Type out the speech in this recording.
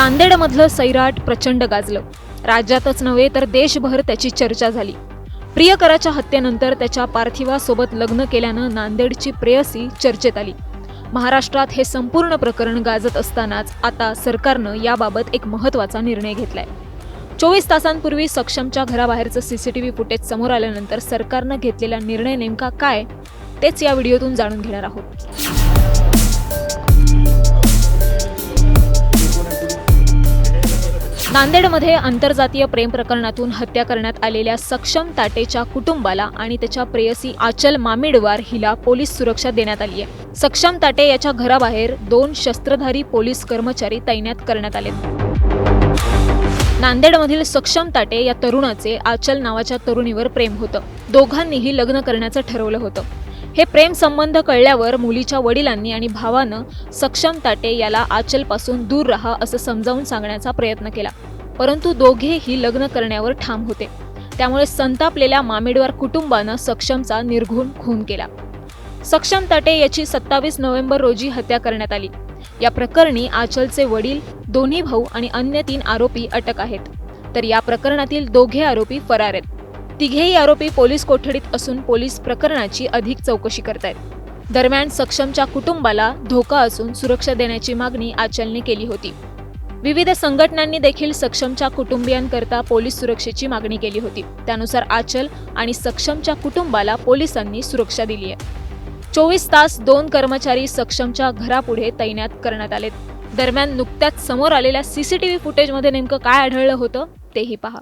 नांदेडमधलं सैराट प्रचंड गाजलं। राज्यातच नव्हे तर देशभर त्याची चर्चा झाली। प्रियकराच्या हत्येनंतर त्याच्या पार्थिवासोबत लग्न केल्यानं नांदेडची प्रेयसी चर्चेत आली। महाराष्ट्रात हे संपूर्ण प्रकरण गाजत असतानाच आता सरकारनं याबाबत एक महत्त्वाचा निर्णय घेतलाय। 24 तासांपूर्वी सक्षमच्या घराबाहेरचं सीसीटीव्ही फुटेज समोर आल्यानंतर सरकारनं घेतलेला निर्णय नेमका काय तेच या व्हिडिओतून जाणून घेणार आहोत। नांदेडमध्ये आंतरजातीय प्रेम प्रकरणातून हत्या करण्यात आलेल्या सक्षम ताटेच्या कुटुंबाला आणि त्याच्या प्रेयसी आचल मामिडवार हिला पोलीस सुरक्षा देण्यात आली आहे। सक्षम ताटे याच्या घराबाहेर 2 शस्त्रधारी पोलीस कर्मचारी तैनात करण्यात आले। नांदेडमधील सक्षम ताटे या तरुणाचे आचल नावाच्या तरुणीवर प्रेम होतं। दोघांनीही लग्न करण्याचं ठरवलं होतं। हे प्रेम संबंध कळल्यावर मुलीच्या वडिलांनी आणि भावानं सक्षम ताटे याला आचलपासून दूर राहा असं समजावून सांगण्याचा प्रयत्न केला, परंतु दोघेही लग्न करण्यावर ठाम होते। त्यामुळे संतापलेल्या मामिडवार कुटुंबानं सक्षमचा निर्घृण खून केला। सक्षम ताटे याची 27 नोव्हेंबर रोजी हत्या करण्यात आली। या प्रकरणी आचलचे वडील, दोन्ही भाऊ आणि अन्य 3 आरोपी अटक आहेत, तर या प्रकरणातील दोघे आरोपी फरार आहेत। तिघेही आरोपी पोलीस कोठडीत असून पोलीस प्रकरणाची अधिक चौकशी करतायत। दरम्यान सक्षमच्या कुटुंबाला धोका असून सुरक्षा देण्याची मागणी आचलने केली होती। विविध संघटनांनी देखील सक्षमच्या कुटुंबियांकरता पोलीस सुरक्षेची मागणी केली होती। त्यानुसार आचल आणि सक्षमच्या कुटुंबाला पोलिसांनी सुरक्षा दिली आहे। 24 तास 2 कर्मचारी सक्षमच्या घरापुढे तैनात करण्यात आलेत। दरम्यान नुकत्याच समोर आलेल्या सीसीटीव्ही फुटेजमध्ये नेमकं काय आढळलं होतं तेही पहा।